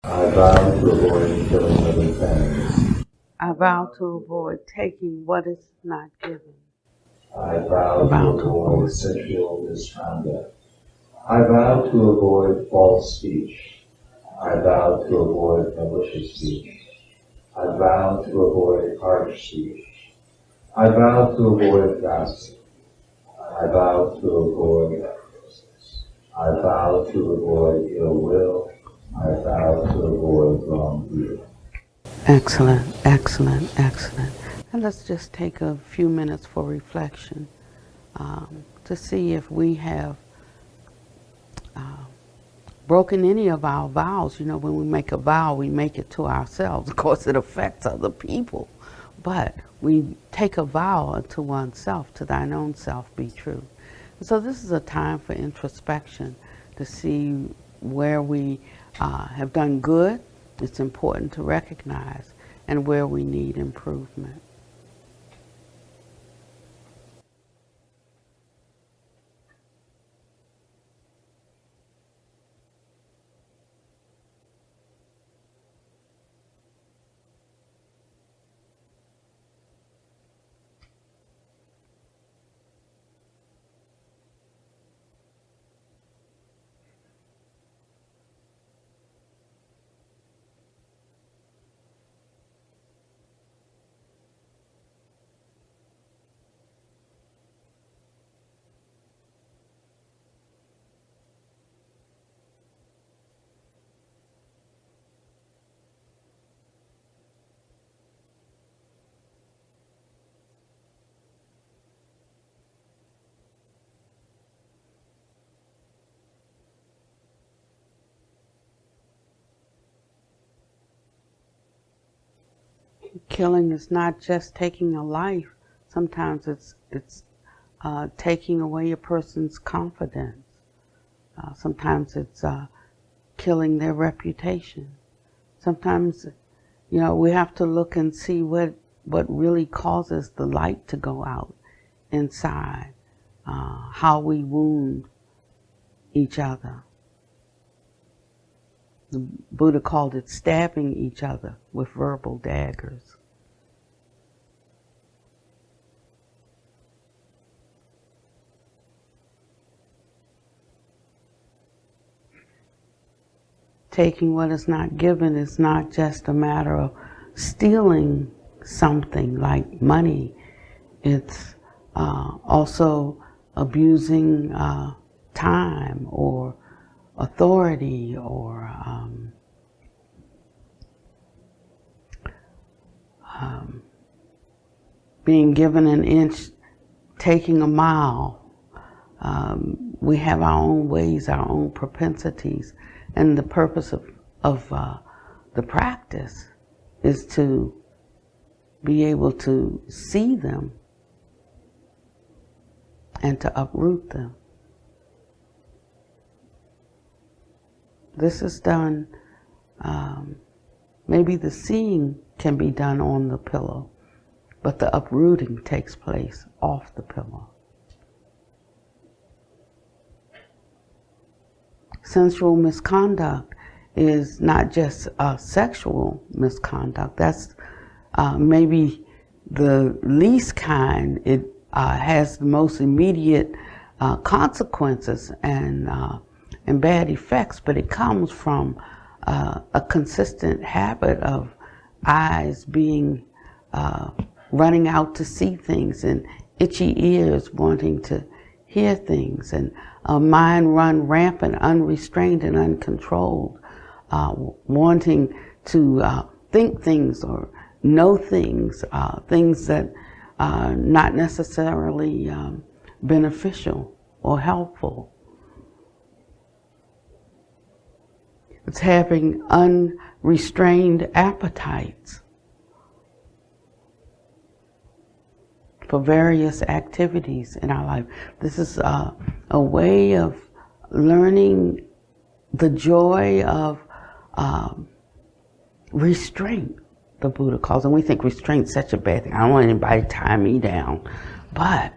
I vow to avoid killing other things. I vow to avoid taking what is not given. I vow to avoid sexual misconduct. I vow to avoid false speech. I vow to avoid malicious speech. I vow to avoid harsh speech. I vow to avoid gossip. I vow to avoid I vow to avoid ill will. I vow to avoid wrongdoing. Excellent, excellent, excellent. And let's just take a few minutes for reflection to see if we have broken any of our vows. You know, when we make a vow, we make it to ourselves. Of course, it affects other people, but we take a vow to oneself, to thine own self be true. And so this is a time for introspection to see where we have done good. It's important to recognize, and where we need improvement. Killing is not just taking a life. Sometimes it's taking away a person's confidence. Sometimes it's killing their reputation. Sometimes, you know, we have to look and see what really causes the light to go out inside, how we wound each other. The Buddha called it stabbing each other with verbal daggers. Taking what is not given is not just a matter of stealing something like money. It's also abusing time or authority, or being given an inch, taking a mile. We have our own ways, our own propensities, and the purpose of the practice is to be able to see them and to uproot them. This is done, maybe the seeing can be done on the pillow, but the uprooting takes place off the pillow. Sensual misconduct is not just sexual misconduct. That's maybe the least kind. It has the most immediate consequences and bad effects, but it comes from a consistent habit of eyes being running out to see things, and itchy ears wanting to hear things, and a mind run rampant, unrestrained and uncontrolled, wanting to think things or know things, things that are not necessarily beneficial or helpful. It's having unrestrained appetites for various activities in our life. This is a way of learning the joy of restraint, the Buddha calls it. And we think restraint is such a bad thing. I don't want anybody to tie me down. But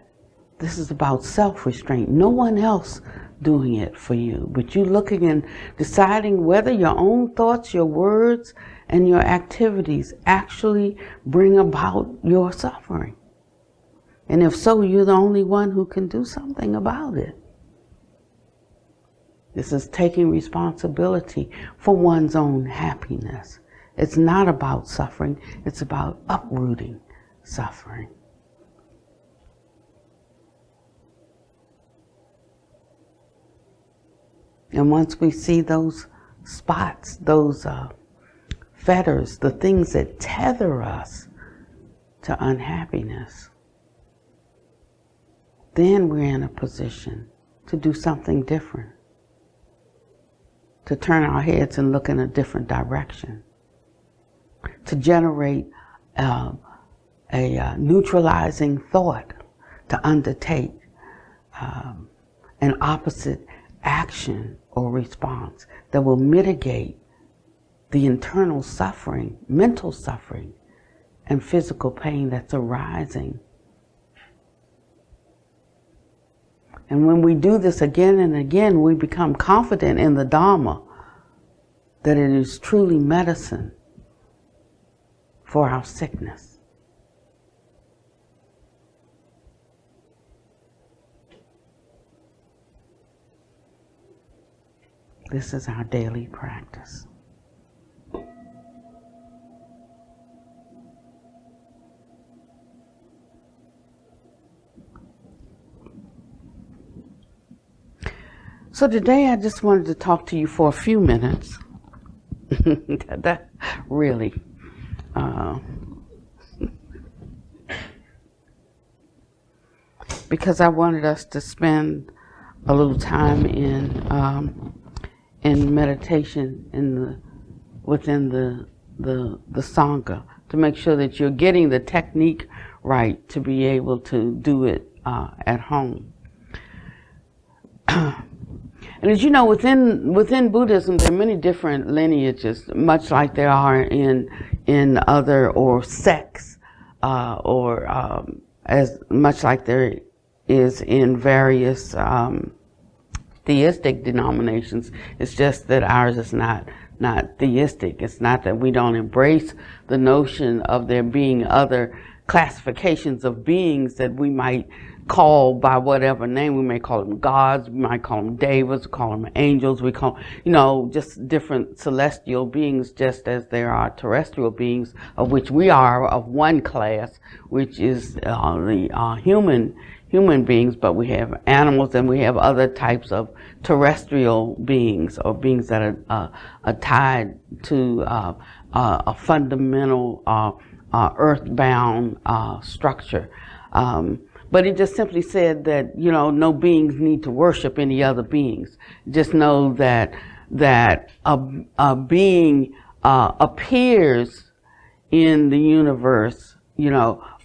this is about self-restraint. No one else doing it for you, but you looking and deciding whether your own thoughts, your words, and your activities actually bring about your suffering. And if so, you're the only one who can do something about it. This is taking responsibility for one's own happiness. It's not about suffering, it's about uprooting suffering. And once we see those spots, those fetters, the things that tether us to unhappiness, then we're in a position to do something different, to turn our heads and look in a different direction, to generate a neutralizing thought, to undertake an opposite action or response that will mitigate the internal suffering, mental suffering, and physical pain that's arising. And when we do this again and again, we become confident in the Dharma, that it is truly medicine for our sickness. This is our daily practice. So today I just wanted to talk to you for a few minutes. That really. Because I wanted us to spend a little time in meditation within the Sangha, to make sure that you're getting the technique right to be able to do it at home. And as you know, within Buddhism, there are many different lineages, much like there are in other or sects, or as much like there is in various theistic denominations. It's just that ours is not theistic. It's not that we don't embrace the notion of there being other classifications of beings that we might call by whatever name. We may call them gods, we might call them devas, call them angels, we call, just different celestial beings, just as there are terrestrial beings, of which we are of one class, which is the human beings, but we have animals and we have other types of terrestrial beings, or beings that are tied to a fundamental earthbound structure. But it just simply said that, no beings need to worship any other beings. Just know that a being appears in the universe,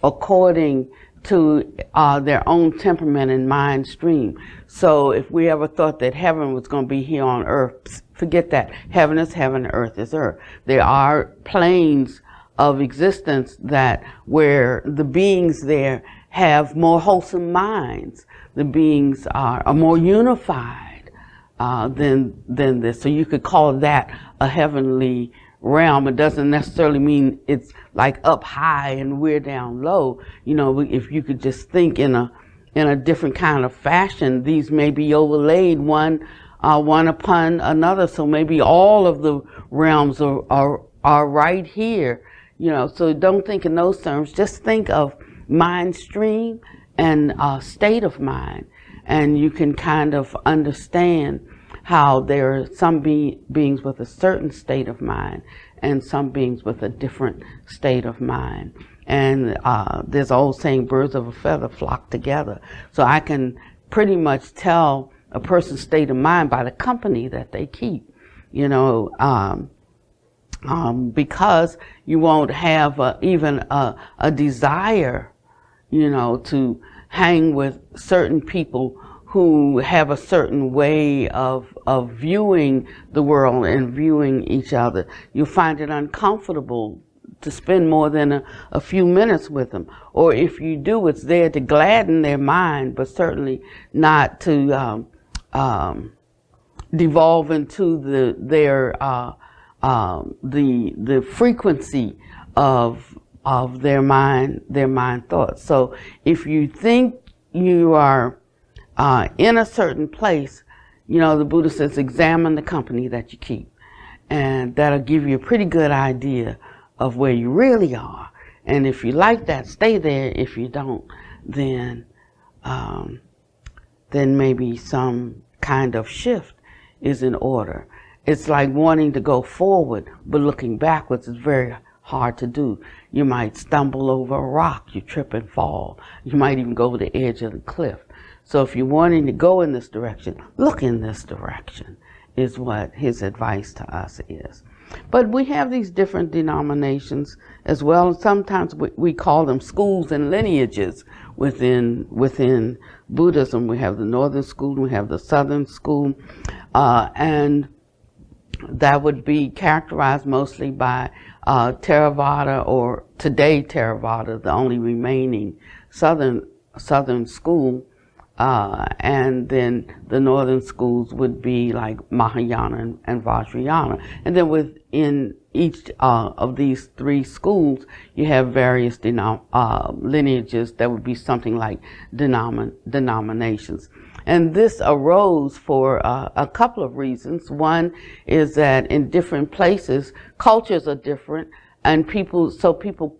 according to their own temperament and mind stream. So if we ever thought that heaven was going to be here on earth, forget that. Heaven is heaven, earth is earth. There are planes of existence where the beings there have more wholesome minds. The beings are more unified than this. So you could call that a heavenly realm. It doesn't necessarily mean it's like up high and we're down low. If you could just think in a different kind of fashion, these may be overlaid one upon another. So maybe all of the realms are right here. So don't think in those terms. Just think of mind stream and state of mind, and you can kind of understand how there are some beings with a certain state of mind and some beings with a different state of mind. And there's an old saying, birds of a feather flock together. So I can pretty much tell a person's state of mind by the company that they keep, because you won't have even a desire, to hang with certain people who have a certain way of viewing the world and viewing each other. You'll find it uncomfortable to spend more than a few minutes with them. Or if you do, it's there to gladden their mind, but certainly not to devolve into the frequency of their mind thoughts. So if you think you are in a certain place, the Buddha says examine the company that you keep, and that'll give you a pretty good idea of where you really are. And if you like that, stay there. If you don't, then maybe some kind of shift is in order. It's like wanting to go forward, but looking backwards is very hard to do. You might stumble over a rock, you trip and fall. You might even go over the edge of the cliff. So if you're wanting to go in this direction, look in this direction, is what his advice to us is. But we have these different denominations as well. Sometimes we call them schools and lineages within Buddhism. We have the northern school, we have the southern school, and that would be characterized mostly by Theravada, or today Theravada, the only remaining southern school, and then the northern schools would be like Mahayana and Vajrayana. And then within each of these three schools, you have various lineages that would be something like denominations. And this arose for a couple of reasons. One is that in different places, cultures are different, and people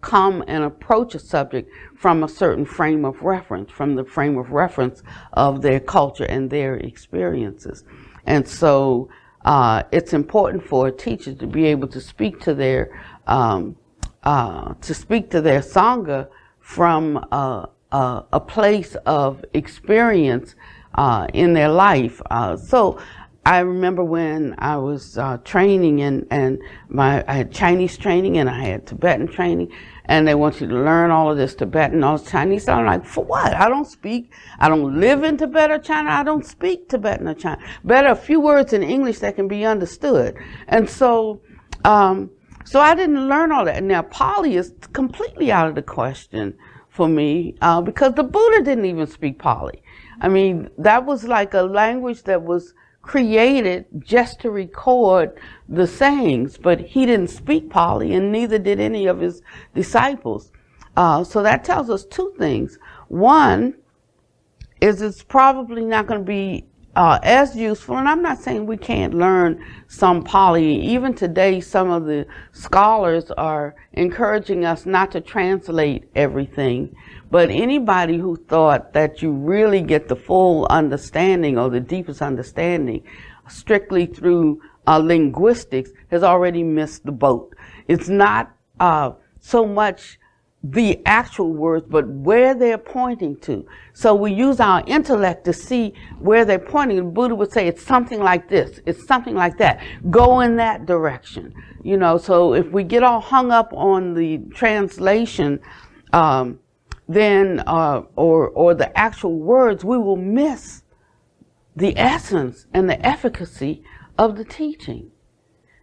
come and approach a subject from a certain frame of reference, from the frame of reference of their culture and their experiences. And so it's important for a teacher to be able to speak to their sangha from a place of experience in their life. So I remember when I was training, and I had Chinese training and I had Tibetan training, and they want you to learn all of this Tibetan, all this Chinese. So I'm like, for what? I don't live in Tibet or China. I don't speak Tibetan or China. Better a few words in English that can be understood. And so I didn't learn all that. Now Pali is completely out of the question for me, because the Buddha didn't even speak Pali. I mean, that was like a language that was created just to record the sayings, but he didn't speak Pali, and neither did any of his disciples. So that tells us two things. One is it's probably not going to be as useful, and I'm not saying we can't learn some Pali. Even today, some of the scholars are encouraging us not to translate everything, but anybody who thought that you really get the full understanding or the deepest understanding strictly through linguistics has already missed the boat. It's not so much the actual words, but where they're pointing to. So we use our intellect to see where they're pointing. The Buddha would say, it's something like this, it's something like that. Go in that direction. So if we get all hung up on the translation, then or the actual words, we will miss the essence and the efficacy of the teaching.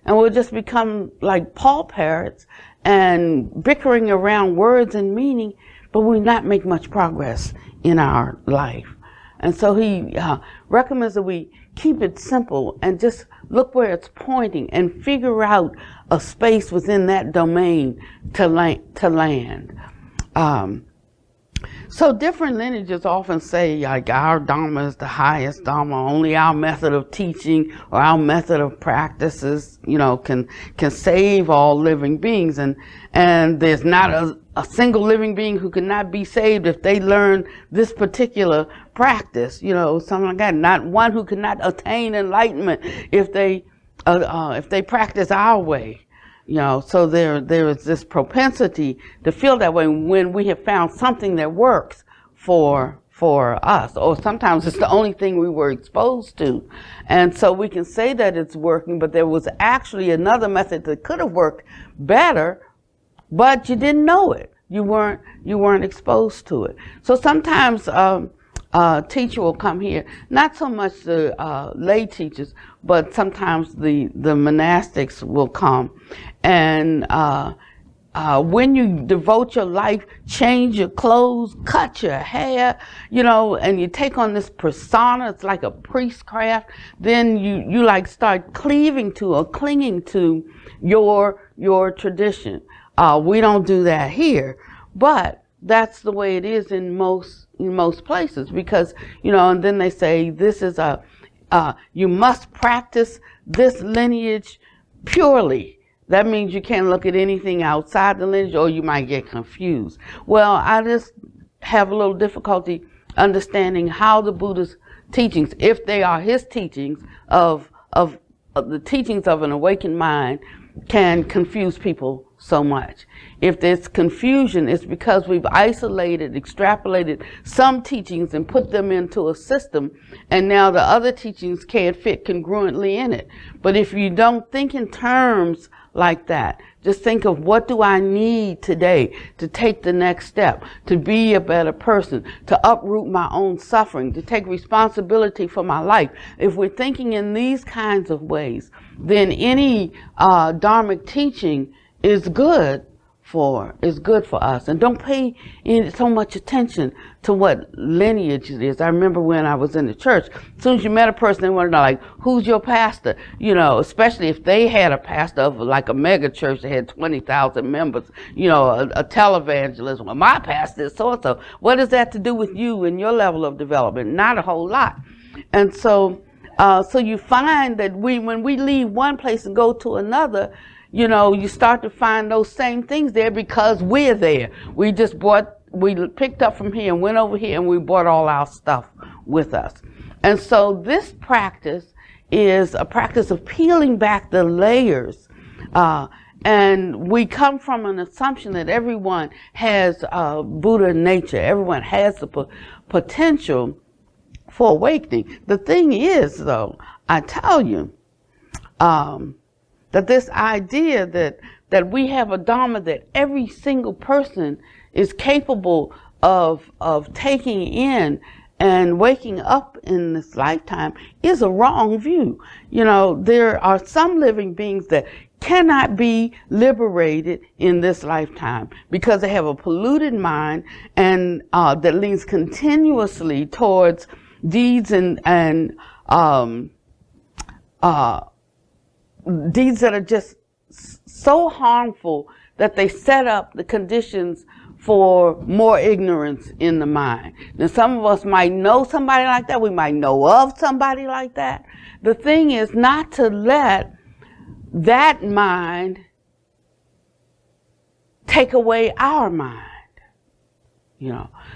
And we'll just become like Paul parrots and bickering around words and meaning, but we not make much progress in our life. And so he recommends that we keep it simple and just look where it's pointing and figure out a space within that domain to land. So different lineages often say, like, our Dharma is the highest Dharma, only our method of teaching or our method of practices, can save all living beings. And there's not a single living being who cannot be saved if they learn this particular practice, something like that. Not one who cannot attain enlightenment if they practice our way. So there is this propensity to feel that way when we have found something that works for us, or sometimes it's the only thing we were exposed to. And so we can say that it's working, but there was actually another method that could have worked better, but you didn't know it. You weren't exposed to it. So sometimes teacher will come here, not so much the lay teachers, but sometimes the monastics will come, and when you devote your life, change your clothes, cut your hair, and you take on this persona, it's like a priestcraft, then you like start cleaving to or clinging to your tradition. We don't do that here, but that's the way it is in most places, because, and then they say this is you must practice this lineage purely. That means you can't look at anything outside the lineage, or you might get confused. Well, I just have a little difficulty understanding how the Buddha's teachings, if they are his teachings of the teachings of an awakened mind, can confuse people so much. If there's confusion, it's because we've isolated, extrapolated some teachings and put them into a system, and now the other teachings can't fit congruently in it. But if you don't think in terms like that, just think of, what do I need today to take the next step, to be a better person, to uproot my own suffering, to take responsibility for my life. If we're thinking in these kinds of ways, then any dharmic teaching is good for us. And don't pay so much attention to what lineage it is. I remember when I was in the church, as soon as you met a person, they wanted to know, like, who's your pastor? Especially if they had a pastor of like a mega church that had 20,000 members, a televangelist. Well, my pastor is so-and-so. What does that to do with you and your level of development? Not a whole lot. And so you find that when we leave one place and go to another, you start to find those same things there because we're there. We picked up from here and went over here, and we brought all our stuff with us. And so this practice is a practice of peeling back the layers. And we come from an assumption that everyone has Buddha nature. Everyone has the potential for awakening. The thing is, though, I tell you, that this idea that we have a Dharma that every single person is capable of taking in and waking up in this lifetime is a wrong view. There are some living beings that cannot be liberated in this lifetime because they have a polluted mind and that leans continuously towards deeds and deeds that are just so harmful that they set up the conditions for more ignorance in the mind. Now, some of us might know somebody like that. We might know of somebody like that. The thing is not to let that mind take away our mind.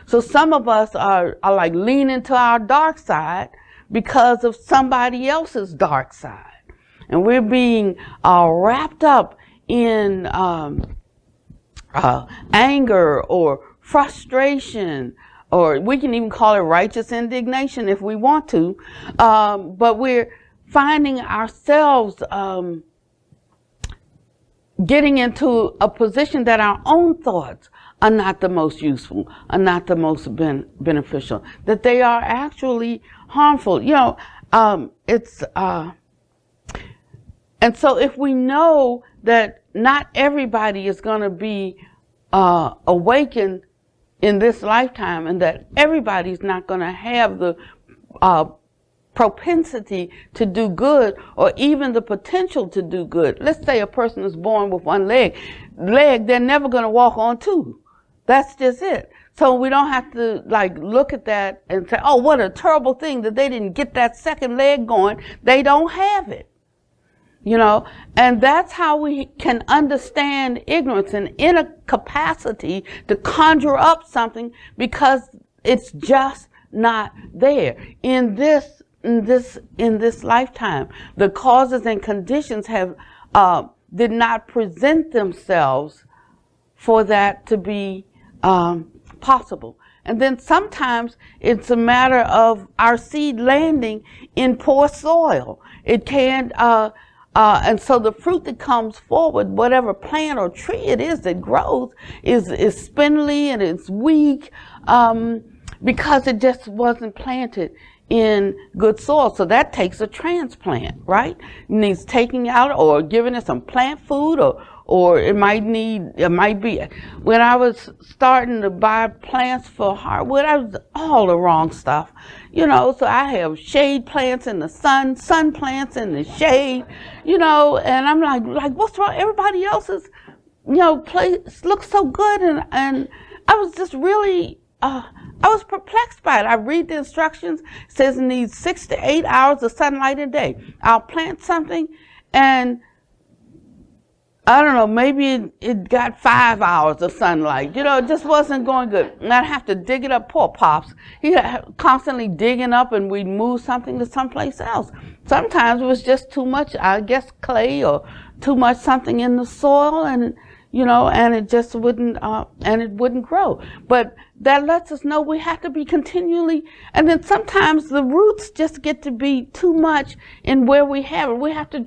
So some of us are like leaning to our dark side because of somebody else's dark side. And we're being wrapped up in anger or frustration, or we can even call it righteous indignation if we want to. But we're finding ourselves getting into a position that our own thoughts are not the most useful, are not the most beneficial, that they are actually harmful. And so if we know that not everybody is going to be awakened in this lifetime, and that everybody's not going to have the propensity to do good, or even the potential to do good. Let's say a person is born with one leg, they're never going to walk on two. That's just it. So we don't have to look at that and say, oh, what a terrible thing that they didn't get that second leg going. They don't have it. And that's how we can understand ignorance and incapacity to conjure up something because it's just not there. In this lifetime, the causes and conditions did not present themselves for that to be possible. And then sometimes it's a matter of our seed landing in poor soil. It can't, and so the fruit that comes forward, whatever plant or tree it is that grows, is spindly and it's weak because it just wasn't planted in good soil. So that takes a transplant, right? It needs taking out or giving it some plant food or or it might be, when I was starting to buy plants for hardwood, I was all the wrong stuff, so I have shade plants in the sun plants in the shade, and I'm like, what's wrong? Everybody else's, place looks so good, and I was just really, I was perplexed by it. I read the instructions. It says it needs 6 to 8 hours of sunlight a day. I'll plant something, and I don't know, maybe it got 5 hours of sunlight. It just wasn't going good. And I'd have to dig it up. Poor Pops. He constantly digging up, and we'd move something to someplace else. Sometimes it was just too much, I guess, clay or too much something in the soil, and it just wouldn't, and it wouldn't grow. But that lets us know we have to be continually, and then sometimes the roots just get to be too much in where we have it. We have to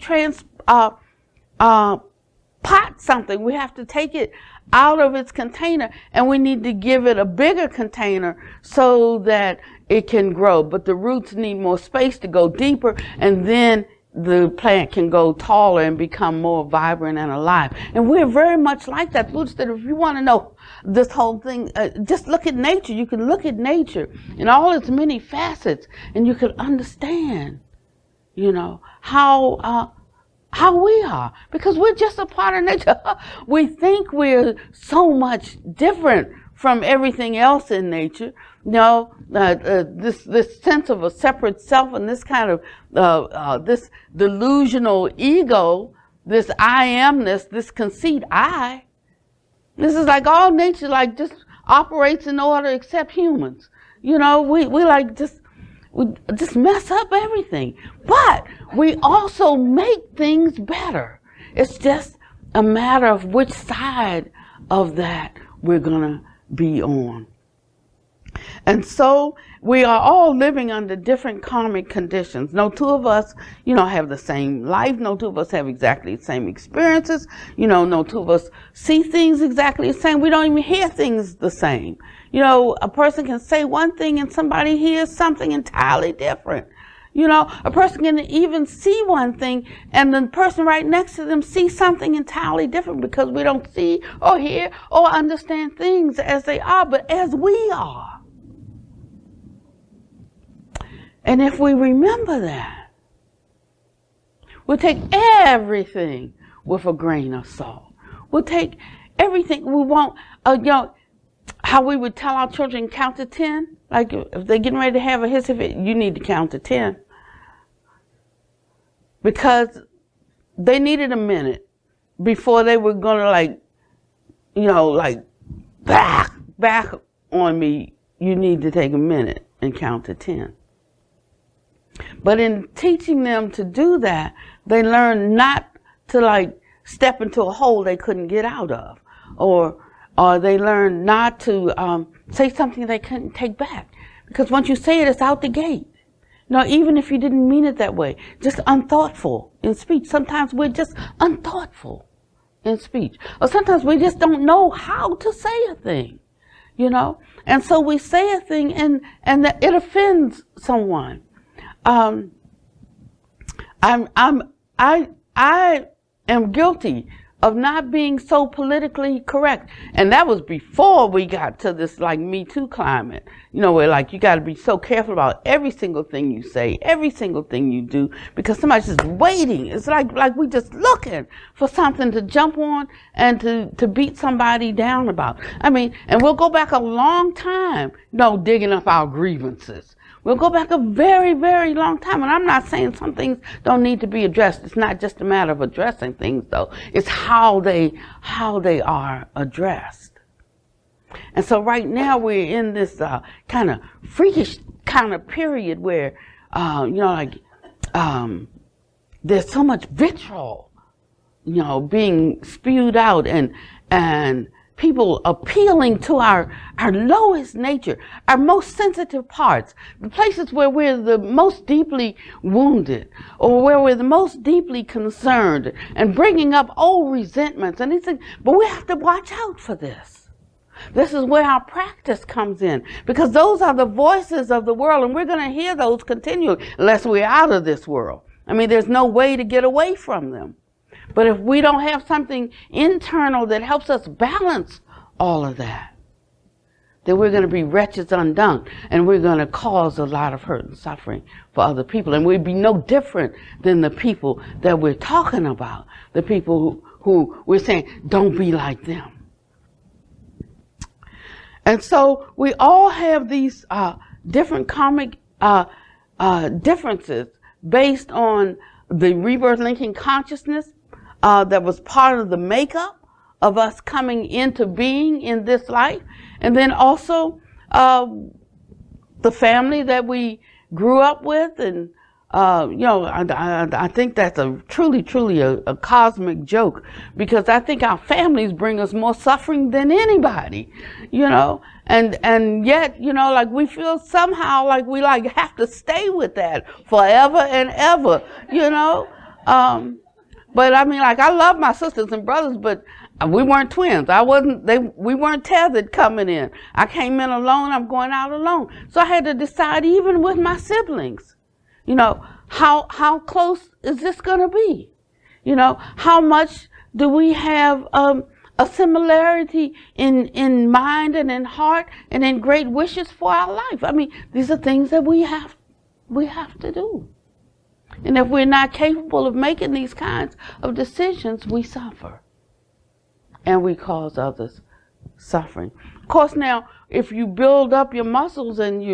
pot something. We have to take it out of its container, and we need to give it a bigger container so that it can grow. But the roots need more space to go deeper, and then the plant can go taller and become more vibrant and alive. And we're very much like that. That if you want to know this whole thing, just look at nature. You can look at nature in all its many facets, and you can understand, how we are, because we're just a part of nature. We think we're so much different from everything else in nature. This sense of a separate self, and this kind of this delusional ego, this I amness, this conceit I. This is like all nature, like just operates in order except humans. We like we just mess up everything, but we also make things better. It's just a matter of which side of that we're gonna be on. And so we are all living under different karmic conditions. No two of us, have the same life. No two of us have exactly the same experiences. No two of us see things exactly the same. We don't even hear things the same. A person can say one thing and somebody hears something entirely different. A person can even see one thing and the person right next to them sees something entirely different, because we don't see or hear or understand things as they are, but as we are. And if we remember that, we'll take everything with a grain of salt. We'll take everything. We won't, how we would tell our children, count to 10. Like if they're getting ready to have a hissy fit, you need to count to 10. Because they needed a minute before they were going to back on me. You need to take a minute and count to 10. But in teaching them to do that, they learn not to step into a hole they couldn't get out of, or they learn not to say something they couldn't take back, because once you say it, it's out the gate. Even if you didn't mean it that way, just unthoughtful in speech. Sometimes we're just unthoughtful in speech, or sometimes we just don't know how to say a thing, and so we say a thing and it offends someone. I am guilty of not being so politically correct, and that was before we got to this Me Too climate, where you got to be so careful about every single thing you say, every single thing you do, because somebody's just waiting. It's like we just looking for something to jump on and to beat somebody down about. And we'll go back a long time, digging up our grievances. We'll go back a very, very long time. And I'm not saying some things don't need to be addressed. It's not just a matter of addressing things, though. It's how they are addressed. And so right now we're in this kind of freakish kind of period where, there's so much vitriol, being spewed out, and people appealing to our lowest nature, our most sensitive parts, the places where we're the most deeply wounded, or where we're the most deeply concerned, and bringing up old resentments and these things. But we have to watch out for this. This is where our practice comes in, because those are the voices of the world, and we're going to hear those continually unless we're out of this world. There's no way to get away from them. But if we don't have something internal that helps us balance all of that, then we're going to be wretches undone, and we're going to cause a lot of hurt and suffering for other people. And we'd be no different than the people that we're talking about, the people who we're saying, don't be like them. And so we all have these different karmic differences based on the rebirth linking consciousness that was part of the makeup of us coming into being in this life, and then also the family that we grew up with. And I think that's truly a cosmic joke, because I think our families bring us more suffering than anybody, and yet, like we feel somehow like we have to stay with that forever and ever, but I mean, I love my sisters and brothers, but we weren't twins. We weren't tethered coming in. I came in alone, I'm going out alone. So I had to decide, even with my siblings, how close is this going to be? How much do we have a similarity in mind and in heart and in great wishes for our life? I mean, these are things that we have to do. And if we're not capable of making these kinds of decisions, we suffer. And we cause others suffering. Of course, now, if you build up your muscles and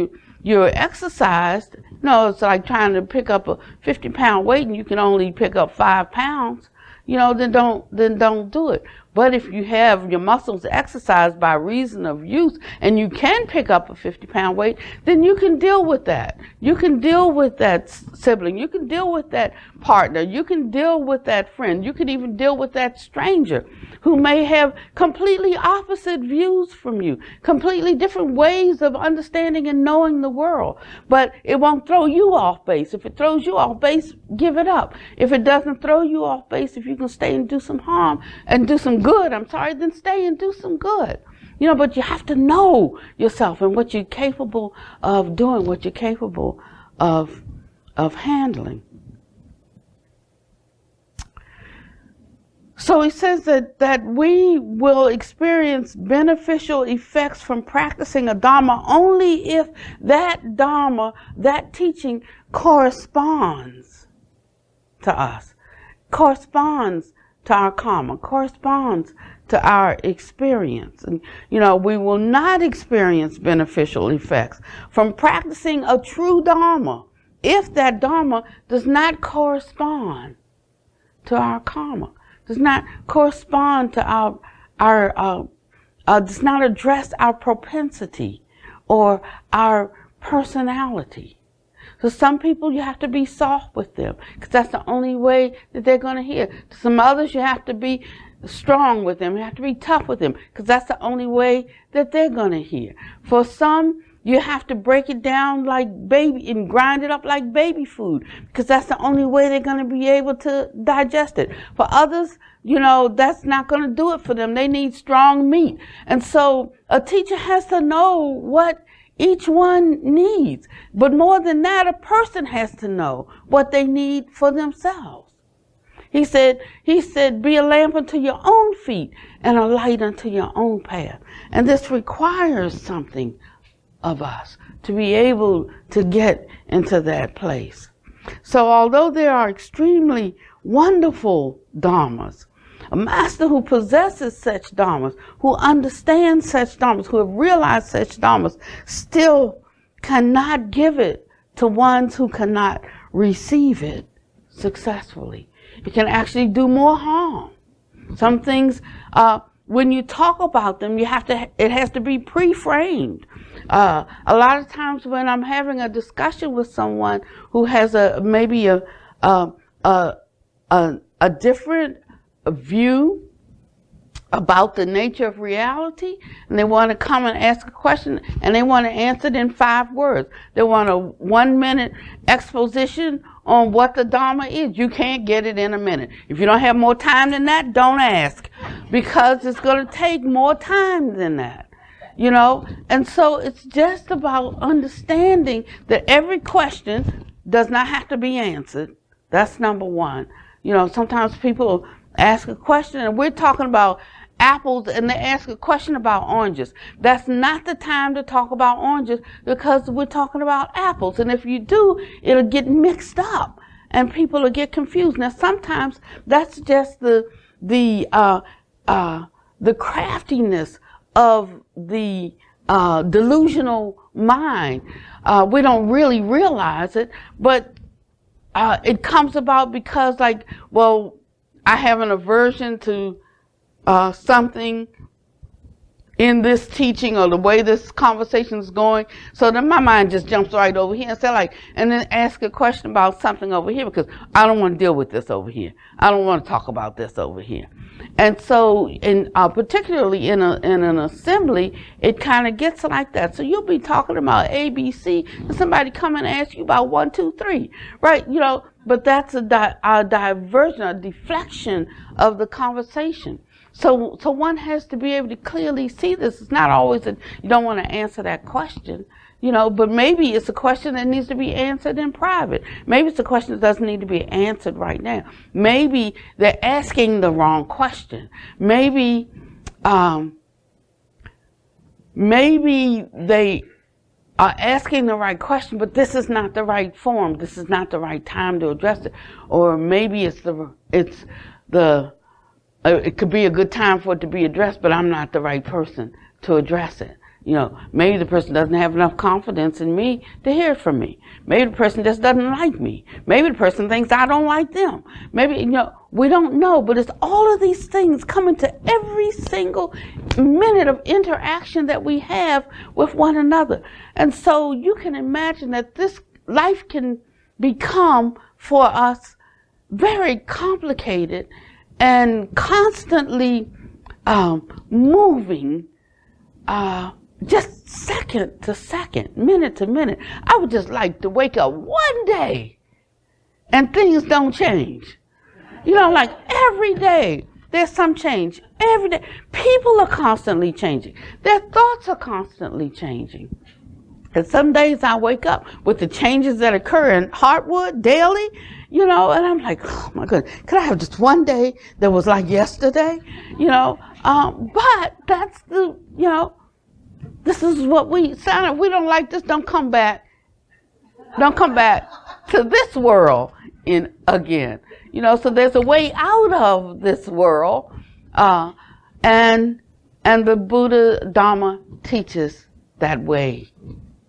you're exercised, it's like trying to pick up a 50-pound weight and you can only pick up 5 pounds, then don't do it. But if you have your muscles exercised by reason of use and you can pick up a 50-pound weight, then you can deal with that. You can deal with that sibling. You can deal with that partner. You can deal with that friend. You can even deal with that stranger who may have completely opposite views from you, completely different ways of understanding and knowing the world. But it won't throw you off base. If it throws you off base, give it up. If it doesn't throw you off base, if you can stay and do some harm and do some good, then stay and do some good. But you have to know yourself and what you're capable of doing, what you're capable of handling. So he says that we will experience beneficial effects from practicing a Dharma only if that Dharma, that teaching, corresponds to us, corresponds to our karma, corresponds to our experience. And, we will not experience beneficial effects from practicing a true Dharma if that Dharma does not correspond to our karma, does not correspond to our does not address our propensity or our personality. So some people, you have to be soft with them because that's the only way that they're going to hear. To some others, you have to be strong with them. You have to be tough with them because that's the only way that they're going to hear. For some, you have to break it down like baby and grind it up like baby food because that's the only way they're going to be able to digest it. For others, that's not going to do it for them. They need strong meat. And so a teacher has to know what each one needs. But more than that, a person has to know what they need for themselves. He said, be a lamp unto your own feet and a light unto your own path. And this requires something of us to be able to get into that place. So although there are extremely wonderful dharmas, a master who possesses such dharmas, who understands such dharmas, who have realized such dharmas, still cannot give it to ones who cannot receive it successfully. It can actually do more harm. Some things, when you talk about them, it has to be pre-framed. A lot of times when I'm having a discussion with someone who has maybe a different view about the nature of reality, and they want to come and ask a question, and they want to answer it in 5 words. They want a 1-minute exposition on what the Dharma is. You can't get it in a minute. If you don't have more time than that, don't ask, because it's going to take more time than that. And so it's just about understanding that every question does not have to be answered. That's number one. Sometimes people ask a question, and we're talking about apples, and they ask a question about oranges. That's not the time to talk about oranges because we're talking about apples. And if you do, it'll get mixed up and people will get confused. Now, sometimes that's just the craftiness of the delusional mind. We don't really realize it, but it comes about because, like, well, I have an aversion to something in this teaching or the way this conversation is going, so then my mind just jumps right over here and say, like, and then ask a question about something over here because I don't want to deal with this over here. I don't want to talk about this over here. And so, particularly in an assembly, it kind of gets like that. So you'll be talking about A, B, C, and somebody come and ask you about 1, 2, 3, right? You know, but that's a diversion, a deflection of the conversation. So one has to be able to clearly see this. It's not always that you don't want to answer that question, you know, but maybe it's a question that needs to be answered in private. Maybe it's a question that doesn't need to be answered right now. Maybe they're asking the wrong question. Maybe they are asking the right question, but this is not the right form. This is not the right time to address it. Or maybe it could be a good time for it to be addressed, but I'm not the right person to address it. You know, maybe the person doesn't have enough confidence in me to hear from me. Maybe the person just doesn't like me. Maybe the person thinks I don't like them. Maybe, you know, we don't know, but it's all of these things coming to every single minute of interaction that we have with one another. And so you can imagine that this life can become for us very complicated and constantly moving just second to second, minute to minute. I would just like to wake up one day and things don't change. You know, like every day there's some change. Every day. People are constantly changing. Their thoughts are constantly changing. And some days I wake up with the changes that occur in Heartwood daily, you know, and I'm like, oh my goodness, could I have just one day that was like yesterday? You know, but that's you know, this is what we sound. If we don't like this, don't come back. Don't come back to this world again. You know, so there's a way out of this world, and the Buddha Dharma teaches that way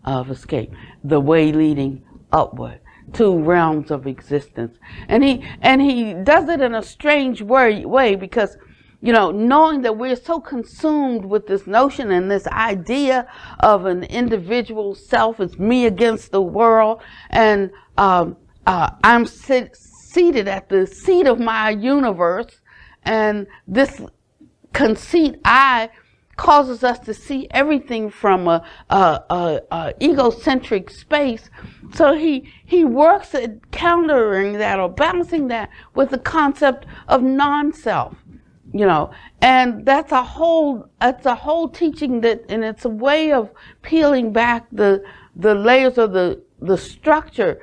of escape, the way leading upward to realms of existence. And he does it in a strange way because, you know, knowing that we're so consumed with this notion and this idea of an individual self, it's me against the world, and I'm seated at the seat of my universe, and this conceit causes us to see everything from a egocentric space. So he works at countering that or balancing that with the concept of non-self, you know, and that's a whole teaching that, and it's a way of peeling back the layers of the structure,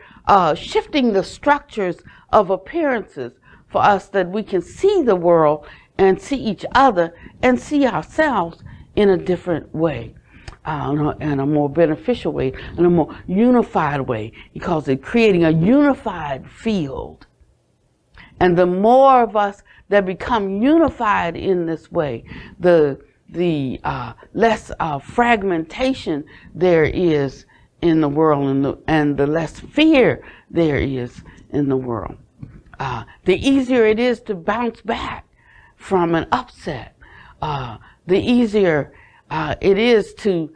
shifting the structures of appearances for us, that we can see the world and see each other and see ourselves in a different way, and a more beneficial way, and a more unified way. He calls it creating a unified field. And the more of us that become unified in this way, the less fragmentation there is in the world, and the less fear there is in the world. The easier it is to bounce back from an upset. The easier it is to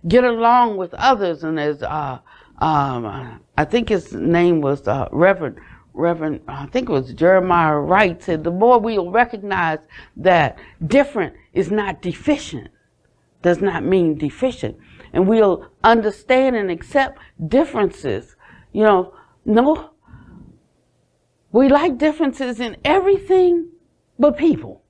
get along with others. And as I think his name was Reverend, I think it was Jeremiah Wright, said, the more we'll recognize that different is not deficient, does not mean deficient, and we'll understand and accept differences. You know, no, we like differences in everything but people.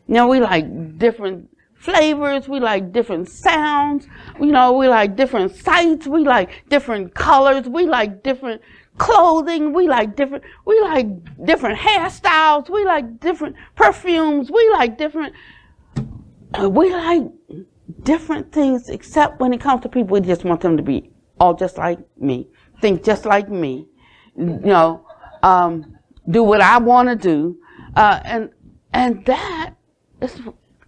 You know, we like different flavors, we like different sounds, you know, we like different sights, we like different colors, we like different clothing, we like different hairstyles, we like different perfumes, we like different things, except when it comes to people, we just want them to be all just like me, think just like me, do what I want to do, and that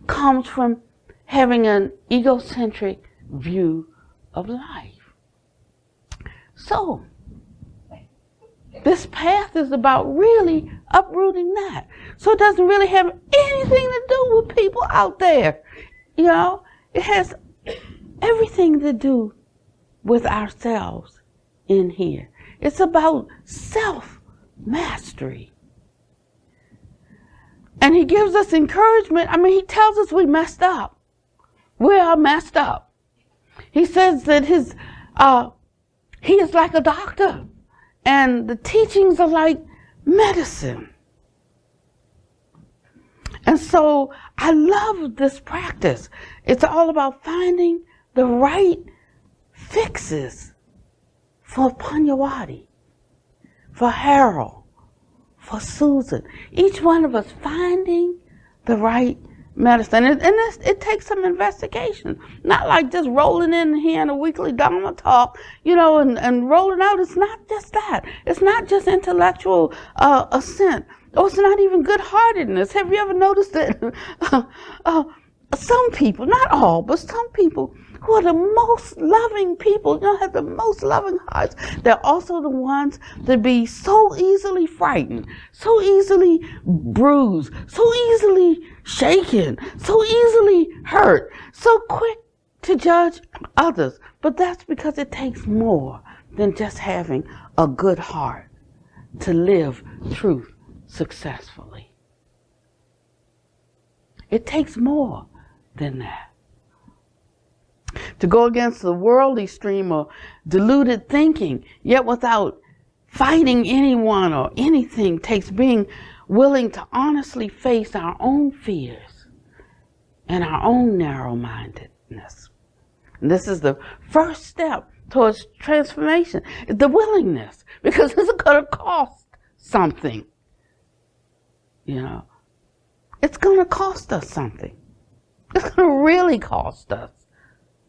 comes from having an egocentric view of life. So, this path is about really uprooting that. So it doesn't really have anything to do with people out there. It has everything to do with ourselves in here. It's about self-mastery. And he gives us encouragement. He tells us we messed up. We are messed up. He says that he is like a doctor. And the teachings are like medicine. And so I love this practice. It's all about finding the right fixes for Pannavati, for Harold, for Susan. Each one of us finding the right medicine. And it takes some investigation. Not like just rolling in here in a weekly Dharma talk, and rolling out. It's not just that. It's not just intellectual assent. Or it's not even good-heartedness. Have you ever noticed that some people, not all, but some people who are the most loving people, have the most loving hearts, they're also the ones that be so easily frightened, so easily bruised, so easily shaken, so easily hurt, so quick to judge others. But that's because it takes more than just having a good heart to live truth successfully. It takes more than that. To go against the worldly stream of deluded thinking, yet without fighting anyone or anything, takes being willing to honestly face our own fears and our own narrow-mindedness. And this is the first step towards transformation, the willingness, because it's going to cost something. It's going to cost us something. It's going to really cost us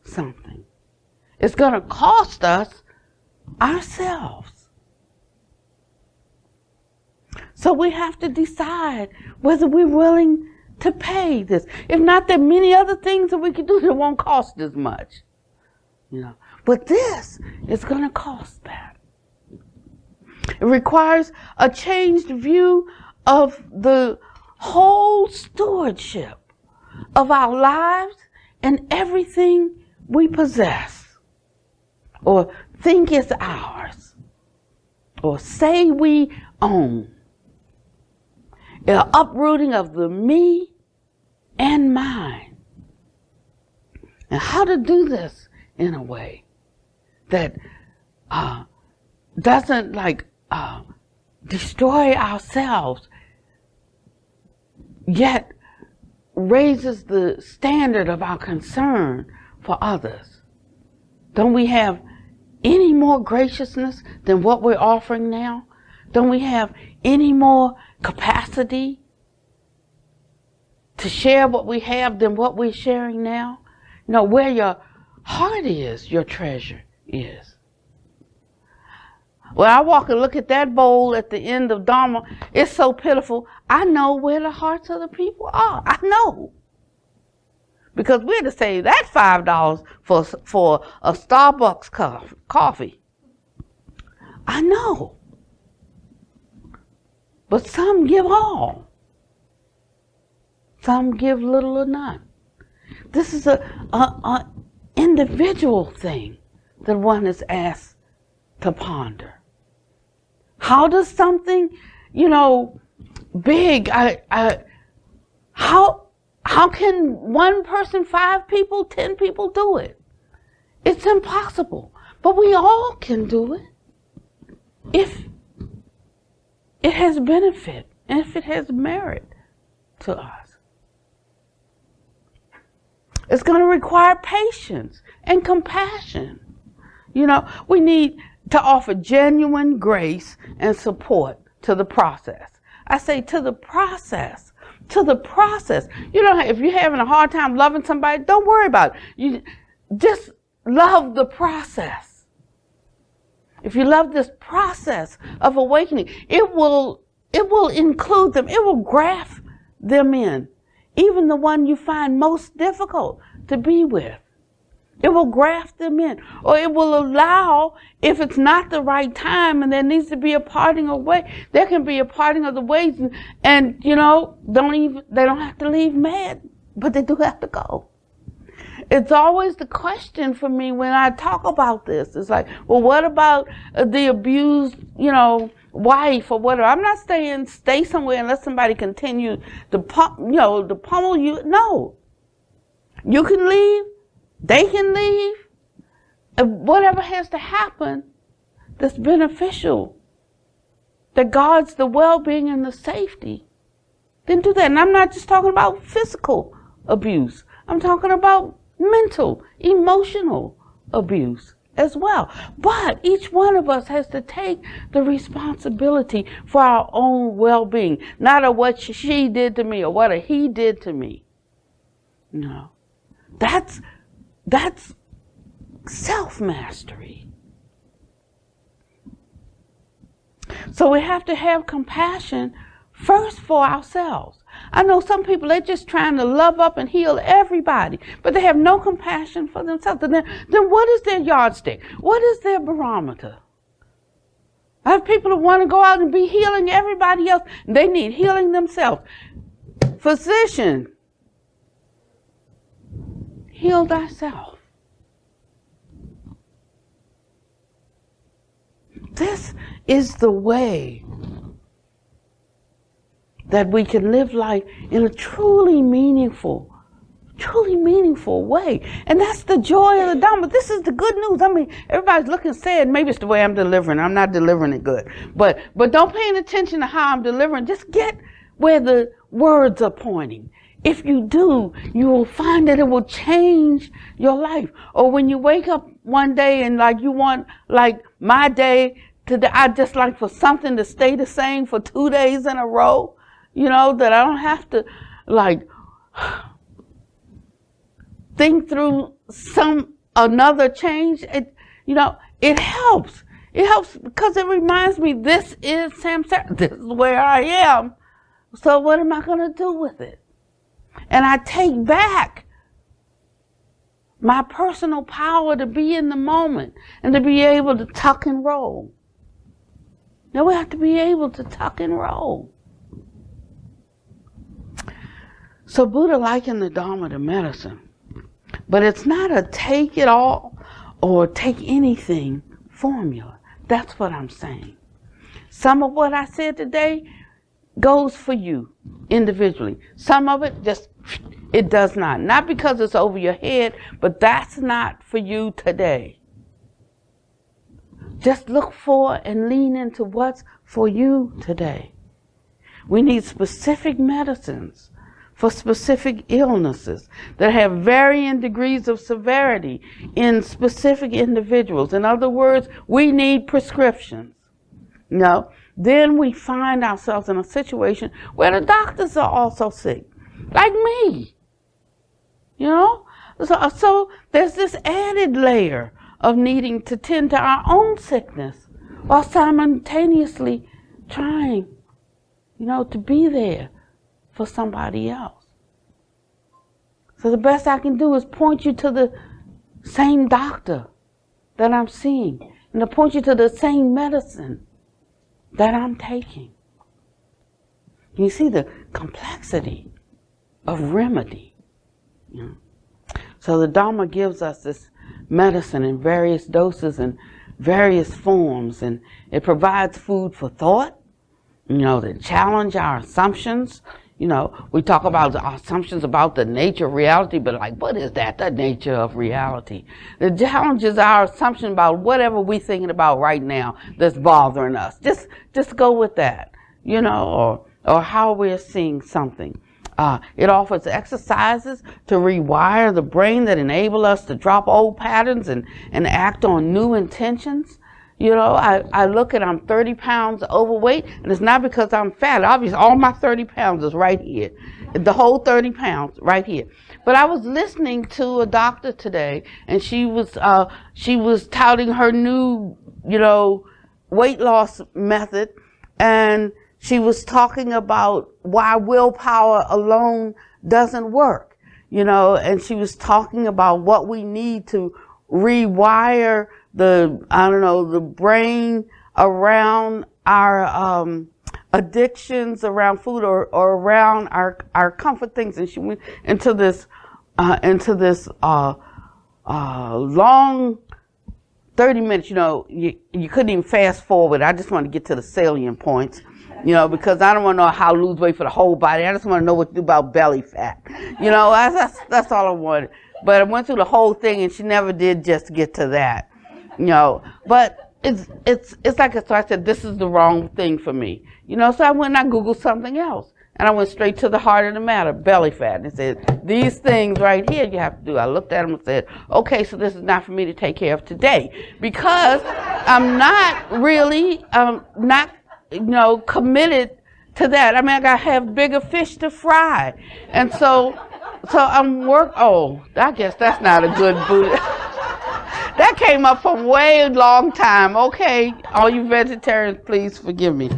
something. It's going to cost us ourselves. So we have to decide whether we're willing to pay this. If not, there are many other things that we can do that won't cost as much. But this is going to cost that. It requires a changed view of the whole stewardship of our lives and everything we possess or think is ours or say we own. An uprooting of the me and mine. And how to do this in a way that doesn't destroy ourselves, yet raises the standard of our concern for others. Don't we have any more graciousness than what we're offering now? Don't we have any more capacity to share what we have than what we're sharing now? Where your heart is, your treasure is. When I walk and look at that bowl at the end of Dharma, it's so pitiful. I know where the hearts of the people are. I know. Because we had to save that $5 for a Starbucks coffee. I know. But some give all. Some give little or none. This is a individual thing that one is asked to ponder. How does something, big, how can one person, 5 people, 10 people do it? It's impossible. But we all can do it if it has benefit and if it has merit to us. It's going to require patience and compassion. We need to offer genuine grace and support to the process. I say to the process. To the process. You know, if you're having a hard time loving somebody, don't worry about it. You just love the process. If you love this process of awakening, it will include them. It will graft them in. Even the one you find most difficult to be with. It will graft them in. Or it will allow, if it's not the right time and there needs to be a parting of ways, there can be a parting of the ways and you know, they don't have to leave mad, but they do have to go. It's always the question for me when I talk about this. It's like, well, what about the abused, you know, wife or whatever? I'm not saying stay somewhere and let somebody continue to pummel you. No. You can leave. They can leave. Whatever has to happen that's beneficial, that guards the well-being and the safety, then do that. And I'm not just talking about physical abuse. I'm talking about mental, emotional abuse as well. But each one of us has to take the responsibility for our own well-being, not of what she did to me or what he did to me. No. That's self-mastery. So we have to have compassion first for ourselves. I know some people, they're just trying to love up and heal everybody, but they have no compassion for themselves. Then what is their yardstick? What is their barometer? I have people who want to go out and be healing everybody else. They need healing themselves. Physician, heal thyself. This is the way that we can live life in a truly meaningful way. And that's the joy of the Dharma. This is the good news. I mean, everybody's looking sad. Maybe it's the way I'm delivering. I'm not delivering it good. But don't pay any attention to how I'm delivering. Just get where the words are pointing. If you do, you will find that it will change your life. Or when you wake up one day and like you want, like my day today, I just like for something to stay the same for 2 days in a row, you know, that I don't have to like think through another change. It helps. It helps because it reminds me this is samsara. This is where I am. So what am I going to do with it? And I take back my personal power to be in the moment and to be able to tuck and roll. Now we have to be able to tuck and roll. So Buddha likened the Dharma to medicine. But it's not a take it all or take anything formula. That's what I'm saying. Some of what I said today goes for you individually. Some of it it does not. Not because it's over your head, but that's not for you today. Just look for and lean into what's for you today. We need specific medicines for specific illnesses that have varying degrees of severity in specific individuals. In other words, we need prescriptions. No. Then we find ourselves in a situation where the doctors are also sick, like me. You know? So there's this added layer of needing to tend to our own sickness while simultaneously trying, to be there for somebody else. So the best I can do is point you to the same doctor that I'm seeing and to point you to the same medicine that I'm taking. You see the complexity of remedy. So the Dharma gives us this medicine in various doses and various forms, and it provides food for thought, to challenge our assumptions. We talk about our assumptions about the nature of reality, but like, what is that, the nature of reality? It challenges our assumption about whatever we're thinking about right now that's bothering us. Just go with that, or how we're seeing something. It offers exercises to rewire the brain that enable us to drop old patterns and act on new intentions. You know, I look at, I'm 30 pounds overweight, and it's not because I'm fat. Obviously, all my 30 pounds is right here. The whole 30 pounds right here. But I was listening to a doctor today, and she was touting her new, you know, weight loss method, and she was talking about why willpower alone doesn't work, you know, and she was talking about what we need to rewire the brain around our addictions around food or around our comfort things. And she went into this long 30 minutes, you know, you couldn't even fast forward. I just want to get to the salient points, you know, because I don't want to know how to lose weight for the whole body. I just want to know what to do about belly fat. You know, that's all I wanted. But I went through the whole thing, and she never did just get to that, you know. But it's like, so I said, this is the wrong thing for me, you know. So I went and I Googled something else, and I went straight to the heart of the matter, belly fat. And it said, these things right here you have to do. I looked at them and said, okay, so this is not for me to take care of today, because I'm not really, committed to that. I mean, I gotta have bigger fish to fry. And so I guess that's not a good Buddha. That came up from way long time. Okay, all you vegetarians, please forgive me. You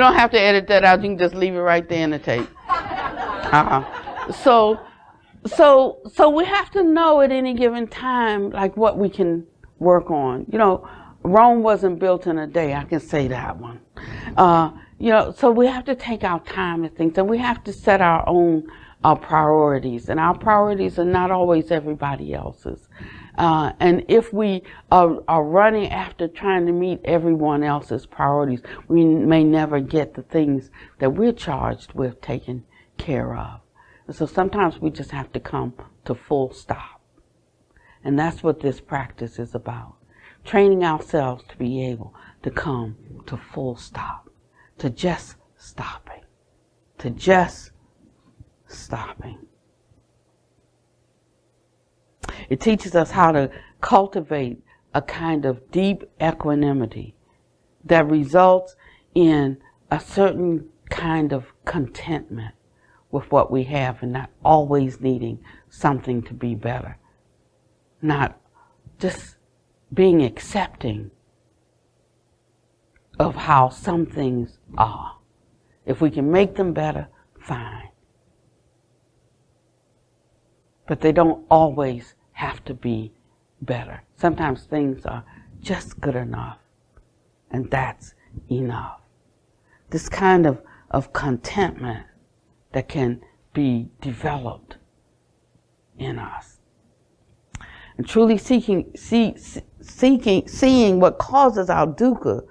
don't have to edit that out. You can just leave it right there in the tape. So we have to know at any given time, like, what we can work on. You know, Rome wasn't built in a day. I can say that one. You know, so we have to take our time and things, and we have to set our own priorities, and our priorities are not always everybody else's. And if we are running after trying to meet everyone else's priorities, we may never get the things that we're charged with taking care of. And so sometimes we just have to come to full stop. And that's what this practice is about. Training ourselves to be able to come to full stop, to just stopping, to just stopping. It teaches us how to cultivate a kind of deep equanimity that results in a certain kind of contentment with what we have, and not always needing something to be better. Not just being accepting of how some things are. If we can make them better, fine. But they don't always have to be better. Sometimes things are just good enough, and that's enough. This kind of contentment that can be developed in us. And truly seeing what causes our dukkha,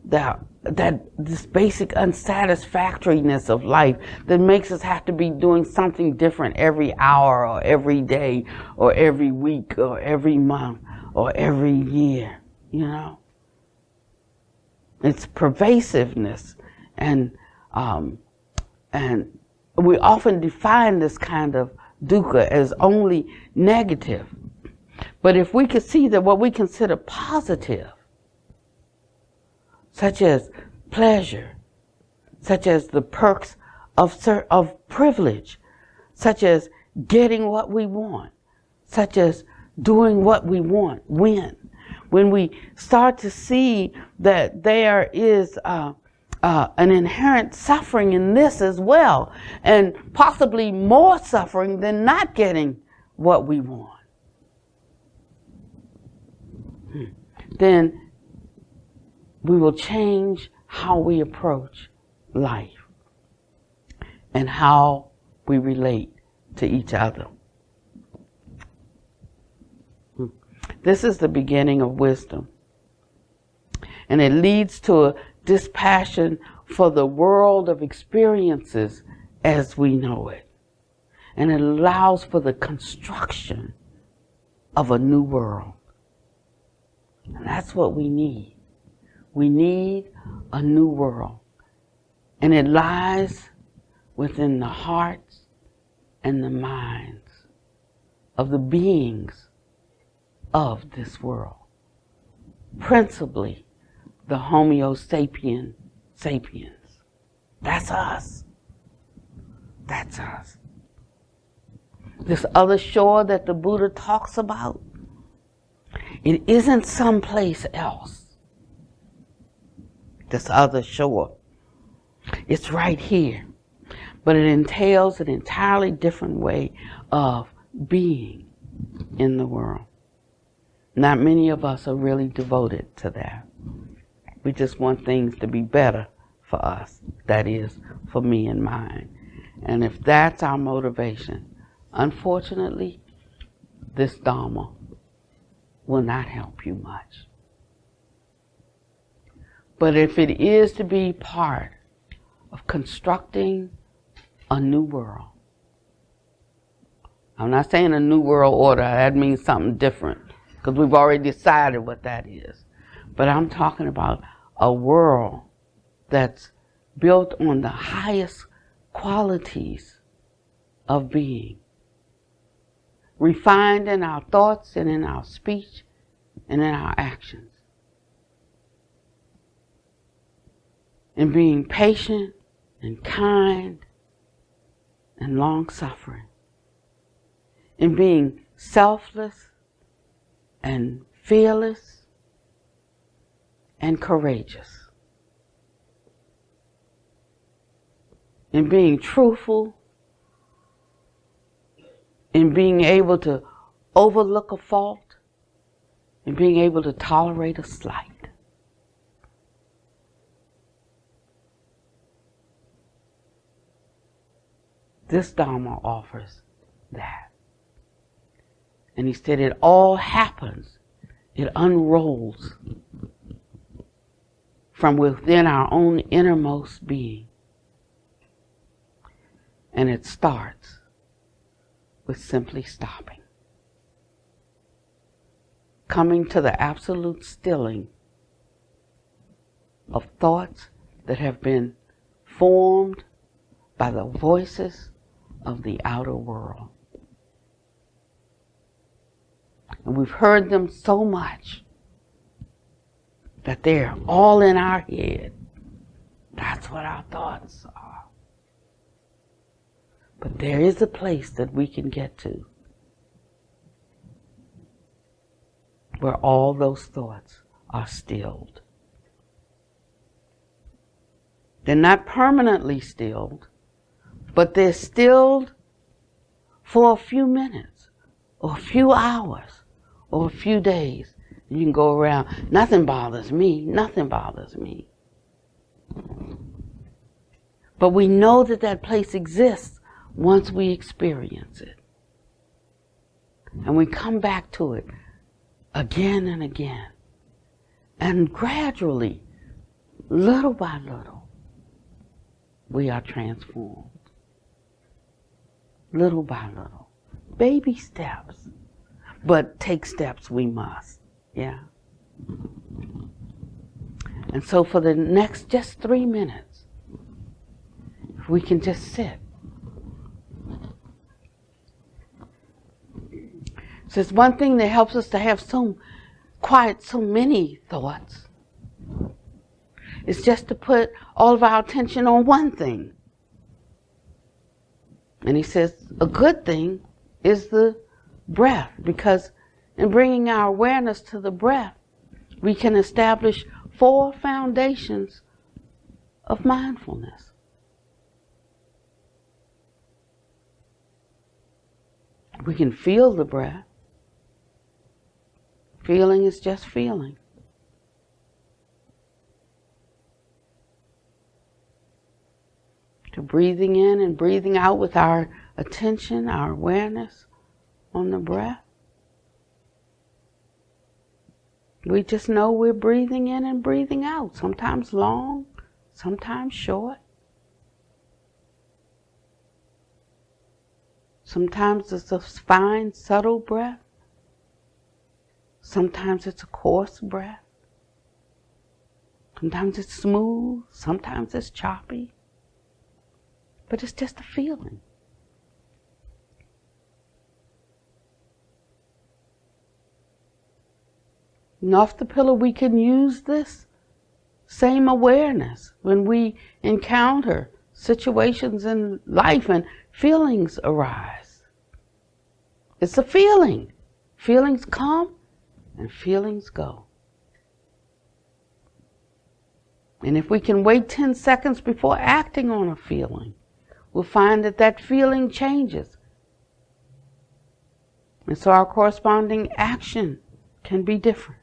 that this basic unsatisfactoriness of life that makes us have to be doing something different every hour or every day or every week or every month or every year, you know. It's pervasiveness, and we often define this kind of dukkha as only negative. But if we could see that what we consider positive, such as pleasure, such as the perks of privilege, such as getting what we want, such as doing what we want, when we start to see that there is an inherent suffering in this as well, and possibly more suffering than not getting what we want, then we will change how we approach life and how we relate to each other. This is the beginning of wisdom. And it leads to a dispassion for the world of experiences as we know it. And it allows for the construction of a new world. And that's what we need. We need a new world. And it lies within the hearts and the minds of the beings of this world. Principally, the Homo sapiens. That's us. That's us. This other shore that the Buddha talks about, it isn't someplace else. This other shore. It's right here. But it entails an entirely different way of being in the world. Not many of us are really devoted to that. We just want things to be better for us. That is, for me and mine. And if that's our motivation, unfortunately, this Dharma will not help you much. But if it is to be part of constructing a new world, I'm not saying a new world order, that means something different, because we've already decided what that is. But I'm talking about a world that's built on the highest qualities of being, refined in our thoughts and in our speech and in our actions. In being patient and kind and long-suffering. In being selfless and fearless and courageous. In being truthful, in being able to overlook a fault, in being able to tolerate a slight. This Dharma offers that. And he said it all happens, it unrolls from within our own innermost being. And it starts with simply stopping. Coming to the absolute stilling of thoughts that have been formed by the voices of the outer world. And we've heard them so much that they're all in our head. That's what our thoughts are. But there is a place that we can get to where all those thoughts are stilled. They're not permanently stilled, but they're stilled for a few minutes, or a few hours, or a few days. You can go around, nothing bothers me, nothing bothers me. But we know that that place exists once we experience it. And we come back to it again and again. And gradually, little by little, we are transformed. Little by little. Baby steps. But take steps we must. Yeah. And so for the next just 3 minutes, if we can just sit. So it's one thing that helps us to have so many thoughts. It's just to put all of our attention on one thing. And he says a good thing is the breath, because in bringing our awareness to the breath, we can establish 4 foundations of mindfulness. We can feel the breath. Feeling is just feeling. To breathing in and breathing out with our attention, our awareness on the breath. We just know we're breathing in and breathing out, sometimes long, sometimes short. Sometimes it's a fine, subtle breath. Sometimes it's a coarse breath. Sometimes it's smooth, sometimes it's choppy. But it's just a feeling. And off the pillow, we can use this same awareness when we encounter situations in life and feelings arise. It's a feeling. Feelings come and feelings go. And if we can wait 10 seconds before acting on a feeling, we'll find that that feeling changes. And so our corresponding action can be different.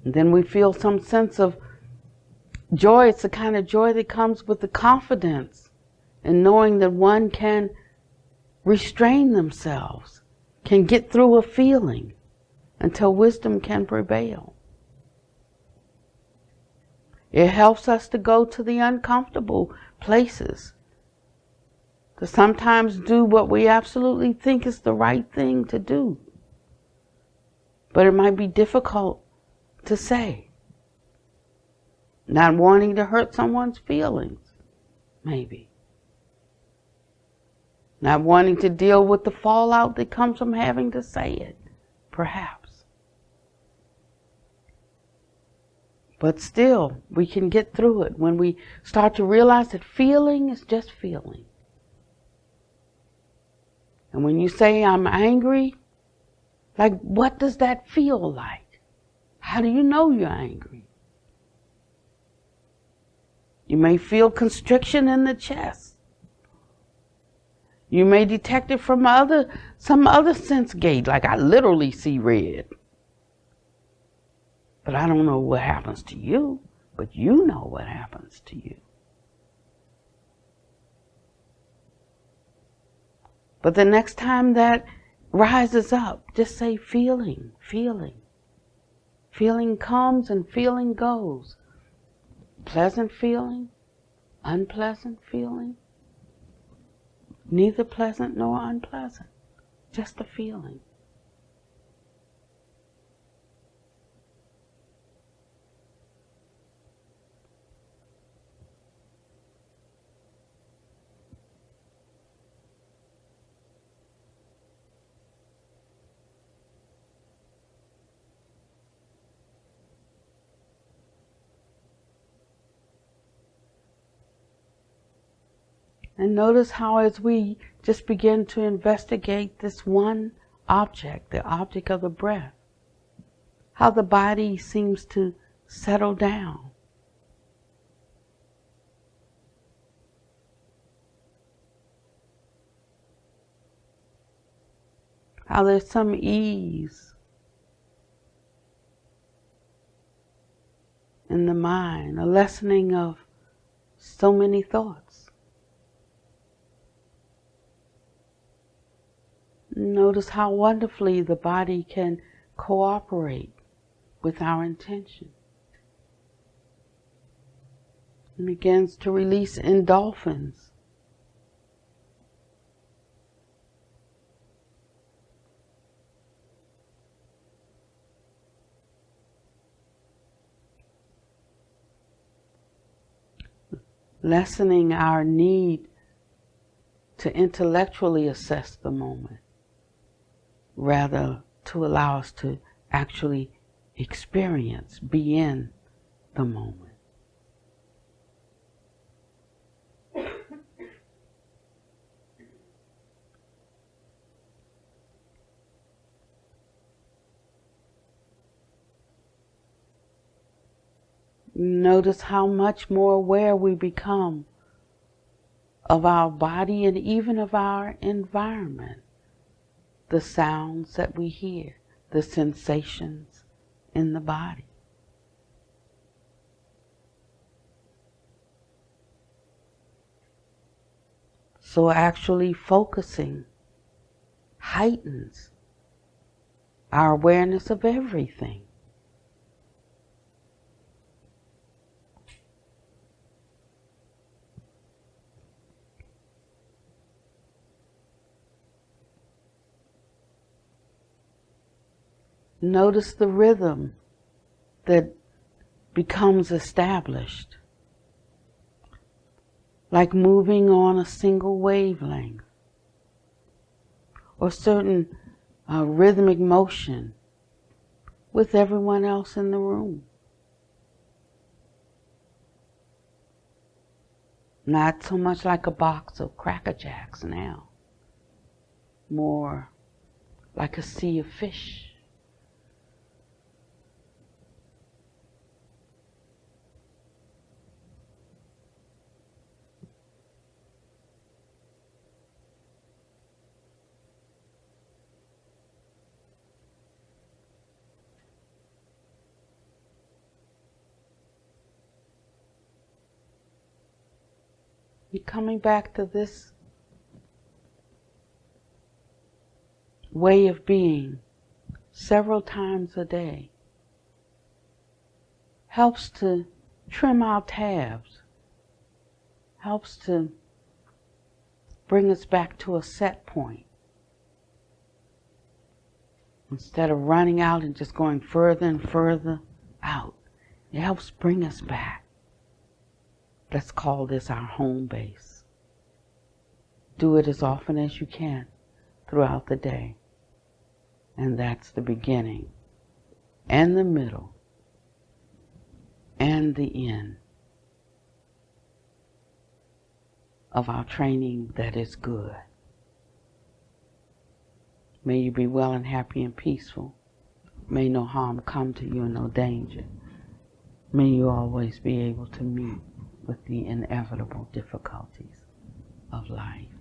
And then we feel some sense of joy. It's the kind of joy that comes with the confidence in knowing that one can restrain themselves, can get through a feeling until wisdom can prevail. It helps us to go to the uncomfortable places, to sometimes do what we absolutely think is the right thing to do. But it might be difficult to say. Not wanting to hurt someone's feelings, maybe. Not wanting to deal with the fallout that comes from having to say it, perhaps. But still, we can get through it when we start to realize that feeling is just feeling. And when you say, I'm angry, like, what does that feel like? How do you know you're angry? You may feel constriction in the chest. You may detect it from some other sense gate, like I literally see red. But I don't know what happens to you, but you know what happens to you. But the next time that rises up, just say feeling, feeling. Feeling comes and feeling goes. Pleasant feeling, unpleasant feeling. Neither pleasant nor unpleasant, just a feeling. And notice how as we just begin to investigate this one object, the object of the breath, how the body seems to settle down. How there's some ease in the mind, a lessening of so many thoughts. Notice how wonderfully the body can cooperate with our intention. It begins to release endorphins. Lessening our need to intellectually assess the moment, rather to allow us to actually experience, be in the moment. Notice how much more aware we become of our body and even of our environment. The sounds that we hear, the sensations in the body. So actually focusing heightens our awareness of everything. Notice the rhythm that becomes established, like moving on a single wavelength. or certain rhythmic motion with everyone else in the room. Not so much like a box of Cracker Jacks now, more like a sea of fish. You're coming back to this way of being several times a day. Helps to trim our tabs. Helps to bring us back to a set point. Instead of running out and just going further and further out, it helps bring us back. Let's call this our home base. Do it as often as you can throughout the day. And that's the beginning and the middle and the end of our training that is good. May you be well and happy and peaceful. May no harm come to you and no danger. May you always be able to meet with the inevitable difficulties of life.